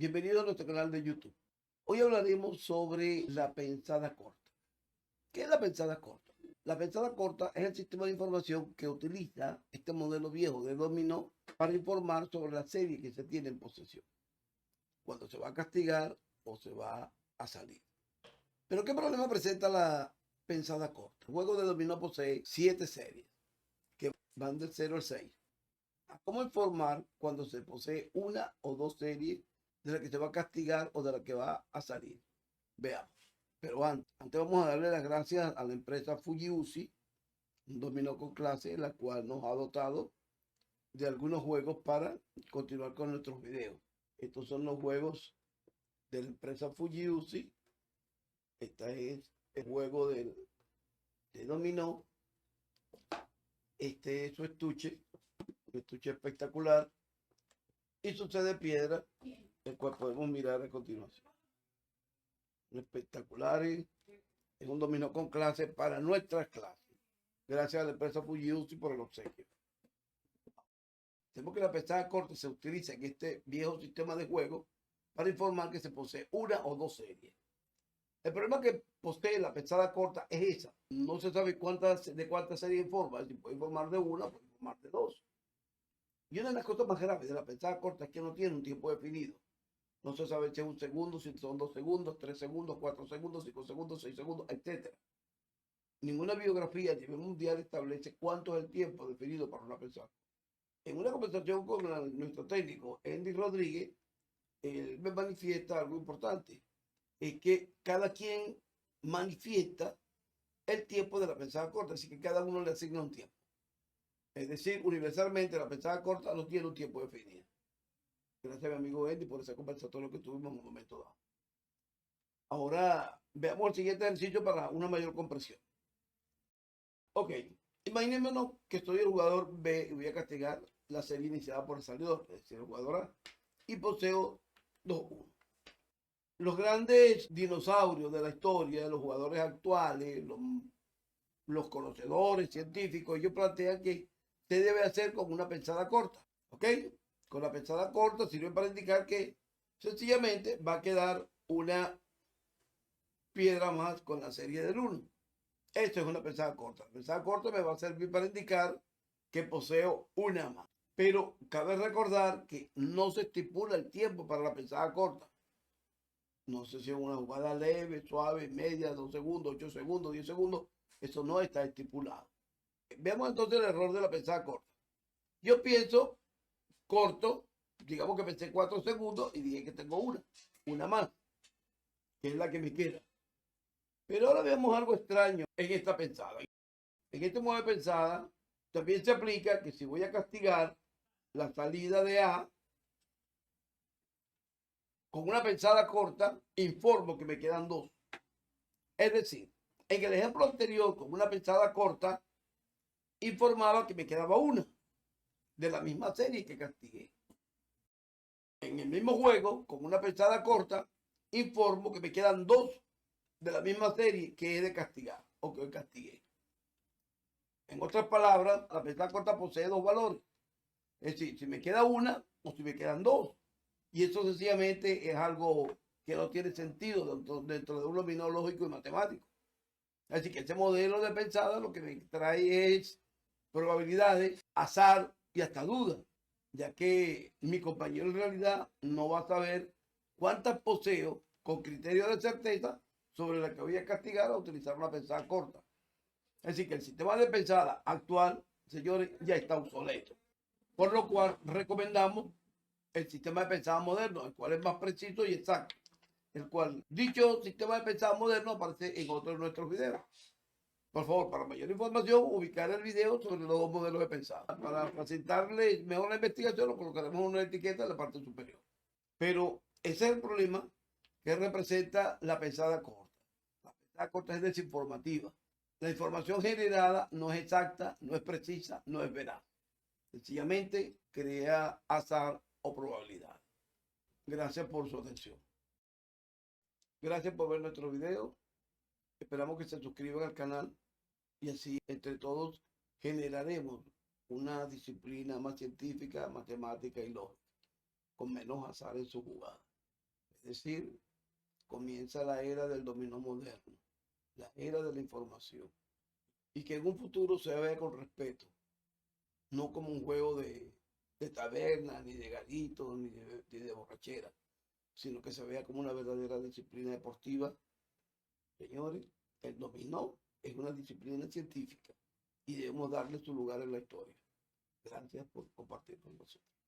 Bienvenido a nuestro canal de YouTube. Hoy hablaremos sobre la pensada corta. ¿Qué es la pensada corta? La pensada corta es el sistema de información que utiliza este modelo viejo de dominó para informar sobre la serie que se tiene en posesión, cuando se va a castigar o se va a salir. Pero ¿qué problema presenta la pensada corta? El juego de dominó posee 7 series que van del 0 al 6. ¿Cómo informar cuando se posee una o dos series de la que se va a castigar o de la que va a salir? Veamos. Pero antes vamos a darle las gracias a la empresa Fujiusi, un dominó con clase, la cual nos ha dotado de algunos juegos para continuar con nuestros videos. Estos son los juegos de la empresa Fujiusi. Este es el juego de dominó. Este es su estuche, un estuche espectacular. Y su set de piedra, el cual podemos mirar a continuación. Espectaculares. Es un dominó con clase para nuestras clases. Gracias a la empresa Fujiusi por el obsequio. Tenemos que la pesada corta se utiliza en este viejo sistema de juego para informar que se posee una o dos series. El problema que posee la pesada corta es esa. No se sabe de cuántas series informa. Si puede informar de una, puede informar de dos. Y una de las cosas más graves de la pesada corta es que no tiene un tiempo definido. No se sabe si es un segundo, si son 2 segundos, 3 segundos, 4 segundos, 5 segundos, 6 segundos, etc. Ninguna biografía a nivel mundial establece cuánto es el tiempo definido para una persona. En una conversación con nuestro técnico, Andy Rodríguez, él me manifiesta algo importante. Es que cada quien manifiesta el tiempo de la pensada corta, así que cada uno le asigna un tiempo. Es decir, universalmente la pensada corta no tiene un tiempo definido. Gracias a mi amigo Andy por esa conversación que tuvimos en un momento dado. Ahora veamos el siguiente ejercicio para una mayor comprensión. Ok, imaginémonos que estoy el jugador B y voy a castigar la serie iniciada por el salidor, es decir, el jugador A, y poseo 2-1. Los grandes dinosaurios de la historia, los jugadores actuales, los conocedores científicos, ellos plantean que se debe hacer con una pensada corta, ¿ok? Con la pensada corta sirve para indicar que sencillamente va a quedar una piedra más con la serie del 1. Esto es una pensada corta. La pensada corta me va a servir para indicar que poseo una más. Pero cabe recordar que no se estipula el tiempo para la pensada corta. No sé si es una jugada leve, suave, media, 2 segundos, 8 segundos, 10 segundos. Eso no está estipulado. Veamos entonces el error de la pensada corta. Yo pienso corto, digamos que pensé 4 segundos y dije que tengo una más, que es la que me queda. Pero ahora vemos algo extraño en esta pensada. En este modo de pensada también se aplica que si voy a castigar la salida de A con una pensada corta, informo que me quedan 2. Es decir, en el ejemplo anterior, con una pensada corta, informaba que me quedaba una de la misma serie que castigué. En el mismo juego, con una pensada corta, informo que me quedan 2 de la misma serie que he de castigar o que castigué. En otras palabras, la pensada corta posee 2 valores. Es decir, si me queda una o si me quedan 2. Y eso sencillamente es algo que no tiene sentido dentro de un dominó lógico y matemático. Así que este modelo de pensada lo que me trae es probabilidades, azar y hasta duda, ya que mi compañero en realidad no va a saber cuántas poseo con criterio de certeza sobre la que voy a castigar a utilizar una pensada corta. Así que el sistema de pensada actual, señores, ya está obsoleto. Por lo cual recomendamos el sistema de pensada moderno, el cual es más preciso y exacto. El cual, dicho sistema de pensada moderno, aparece en otro de nuestros videos. Por favor, para mayor información, ubicar el video sobre los dos modelos de pensada. Para facilitarle mejor la investigación, lo colocaremos una etiqueta en la parte superior. Pero ese es el problema que representa la pensada corta. La pensada corta es desinformativa. La información generada no es exacta, no es precisa, no es veraz. Sencillamente crea azar o probabilidad. Gracias por su atención. Gracias por ver nuestro video. Esperamos que se suscriban al canal y así entre todos generaremos una disciplina más científica, matemática y lógica, con menos azar en su jugada. Es decir, comienza la era del dominó moderno, la era de la información. Y que en un futuro se vea con respeto, no como un juego de taberna, ni de garito, ni de borrachera, sino que se vea como una verdadera disciplina deportiva. Señores, el dominó es una disciplina científica y debemos darle su lugar en la historia. Gracias por compartir con nosotros.